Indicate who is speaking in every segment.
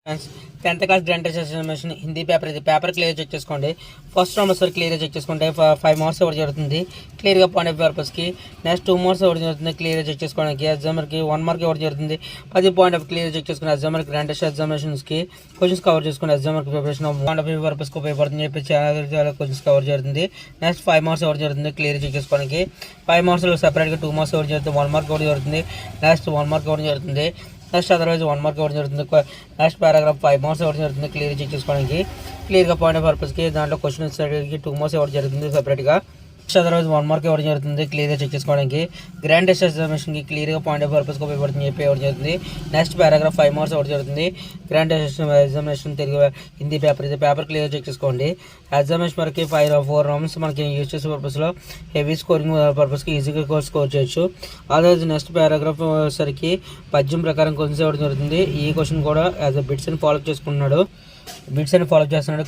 Speaker 1: Friends 10th class general examination Hindi paper ఇది paper clear check చేసుకోండి. First round ఒకసారి clear check చేసుకుంటే 5 marks ఇవ్వడం జరుగుతుంది క్లియర్గా పాయింట్ ఆఫ్ పర్పస్కి. నెక్స్ట్ 2 మార్క్స్ ఇవ్వడం జరుగుతుంది క్లియర్ చెక్ చేసుకోవడానికి. ఎగ్జామర్కి 1 మార్క్ ఇవ్వడం జరుగుతుంది 10 పాయింట్ ఆఫ్ క్లియర్ చెక్ చేసుకుని ఎగ్జామర్కి గ్రాంటెస్ట్ ఎగ్జామినేషన్స్కి క్వశ్చన్స్ కవర్ చేసుకుని ఎగ్జామర్కి ప్రిపరేషన్ పాయింట్ ఆఫ్ పర్పస్కి ఉపయోగపడుతుంది చెప్పి చాలా క్వశ్చన్స్ కవర్ జరుగుతుంది. నెక్స్ట్ 5 మార్క్స్ ఇవ్వడం జరుగుతుంది క్లియర్ చెక్ చేసుకోవడానికి. 5 మార్క్స్లో సెపరేట్గా 2 మార్క్స్ ఇవ్వడం జరుగుతుంది 1 మార్క్ ఇవ్వడం జరుగుతుంది. నెక్స్ట్ 1 మార్క్ ఇవ్వడం జరుగుతుంది. నెక్స్ట్ అదర్వైజ్ 1 మార్క్ ఇవ్వడం జరుగుతుంది. నెక్స్ట్ పారాగ్రాఫ్ 5 మార్క్స్ ఇవ్వడం జరుగుతుంది క్లియర్ చెక్ చేసుకోవడానికి. క్లియర్గా పాయింట్ ఆఫ్ పర్పస్కి దాంట్లో క్వశ్చన్ 2 మార్క్స్ ఇవ్వడం జరుగుతుంది సెపరేట్గా. నెక్స్ట్ అదర్వైజ్ 1 మార్క్ ఇవ్వడం జరుగుతుంది క్లియర్గా చెక్ చేసుకోవడానికి. గ్రాండ్ టెస్ట్ ఎగ్జామినేషన్కి క్లియర్గా పాయింట్ ఆఫ్ పర్పస్కి ఉపయోగపడుతుంది చెప్పి ఇవ్వడం జరుగుతుంది. నెక్స్ట్ పారాగ్రాఫ్ 5 మార్క్స్ ఇవ్వడం జరుగుతుంది. Grand test examination Telugu Hindi paper ఇది పేపర్ క్లియర్ చెక్ చేసుకోండి. ఎగ్జామినేషన్ మనకి 4 రౌండ్స్ మనకి యూజ్ చేసే పర్పస్లో హెవీ స్కోరింగ్ పర్పస్కి ఈజీగా స్కోర్ చేయొచ్చు. అదర్వైజ్ నెక్స్ట్ పారాగ్రాఫ్ సరికి పద్యం ప్రకారం క్వశ్చన్స్ ఇవ్వడం జరుగుతుంది. ఈ క్వశ్చన్ కూడా యాజ్ అ బిట్స్ అని ఫాలో చేసుకుంటున్నాడు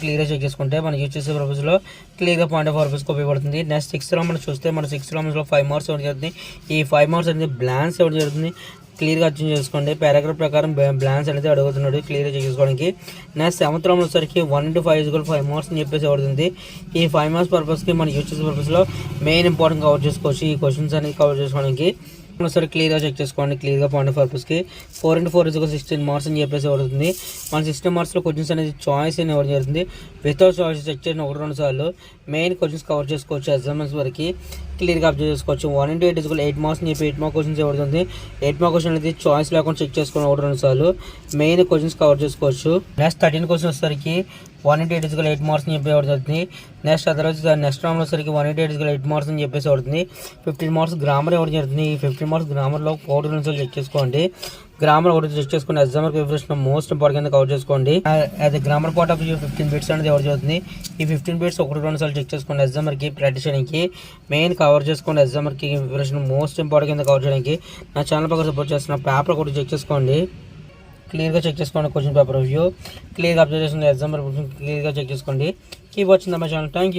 Speaker 1: క్లియర్గా చెక్ చేసుకుంటే మనకి యూజ్ చేసే పర్పస్లో క్లియర్గా పాయింట్ ఆఫ్ పర్పస్కి ఉపయోగపడుతుంది. నెక్స్ట్ 6th రౌండ్ మనం చూస్తే మన 6th రౌండ్స్లో 5 మార్క్స్ ఇవ్వడం జరుగుతుంది. ఈ 5 మార్క్స్ అనేది బ్లాంక్స్ ఇవ్వడం జరుగుతుంది క్లియర్గా అర్థం చేసుకోండి. పారాగ్రాఫ్ ప్రకారం బ్లాంక్స్ అనేది అడుగుతున్నాడు క్లియర్గా చెక్ చేసుకోవడానికి. నెక్స్ట్ 7th రౌండ్ వచ్చేసరికి 1 into 5 = 5 మార్క్స్ అని చెప్పేసి పడుతుంది. ఈ 5 మార్క్స్ పర్పస్కి మనం యూజ్ చేసే పర్పస్లో మెయిన్ ఇంపార్టెంట్ కవర్ చేసుకోవచ్చు. ఈ క్వశ్చన్స్ అనేది కవర్ చేసుకోవడానికి ఒకసారి క్లియర్గా చెక్ చేసుకోండి క్లియర్గా పాయింట్ ఆఫ్ పర్పస్కి. 4 into 4 = 16 మార్క్స్ అని చెప్పేసి పడుతుంది. మన 16 మార్క్స్లో క్వశ్చన్స్ అనేది చాయిస్ అని ఇవ్వడం జరుగుతుంది. వితౌట్ చాయిస్ చెక్ చేసిన 1-2 సార్లు మెయిన్ క్వశ్చన్స్ కవర్ చేసుకోవచ్చు. ఎగ్జామ్స్ వరకు క్లియర్గా అబ్జర్వ్ చేసుకోవచ్చు. 1 into 8 = 8 మార్క్స్ అని చెప్పి 8 మార్క్ క్వశ్చన్స్ ఇవ్వడుతుంది. 8 మార్క్ క్వశ్చన్ అనేది చాయిస్ లేకుండా చెక్ చేసుకుని 1-2 సార్లు మెయిన్ క్వశ్చన్స్ కవర్ చేసుకోవచ్చు. నెక్స్ట్ 13 క్వశ్చన్ వచ్చేసరికి 1 into 8 = 8 మార్క్స్ అని చెప్పి పడుతుంది. నెక్స్ట్ అదర్వైజ్ నెక్స్ట్ రౌండ్ వచ్చేసరికి 1 into 8 = 8 మార్క్స్ అని చెప్పేసి పడుతుంది. 15 మార్క్స్ గ్రామర్ ఇవ్వడం జరుగుతుంది. ఈ 15 మార్క్స్ గ్రామర్లో 1-2 సార్లు చెక్ చేసుకోండి. గ్రామర్ ఒకటి చెక్ చేసుకుని ఎగ్జామ్ ప్రిపరేషన్ మోస్ట్ ఇంపార్టెంట్ కింద కవర్ చేసుకోండి. అది గ్రామర్ పార్ట్ ఆఫ్ 15 బిట్స్ అనేది ఎవరు జరుగుతుంది. ఈ 15 బిట్స్ 1-2 సార్లు చెక్ చేసుకోండి ఎగ్జామర్కి ప్రాక్టీస్ చేయడానికి మెయిన్ కవర్ చేసుకోండి. ఎగ్జామర్కి ప్రిపరేషన్ మోస్ట్ ఇంపార్టెంట్ కింద కవర్ చేయడానికి నా ఛానల్ పక్కన సపోర్ట్ చేస్తున్న పేపర్ ఒకటి చెక్ చేసుకోండి క్లియర్గా చెక్ చేసుకోండి. క్వశ్చన్ పేపర్ రివ్యూ క్లియర్గా అబ్జర్వ్ చేస్తుంది ఎగ్జామ్ క్లియర్గా చెక్ చేసుకోండి. Keep watching my channel. Thank you.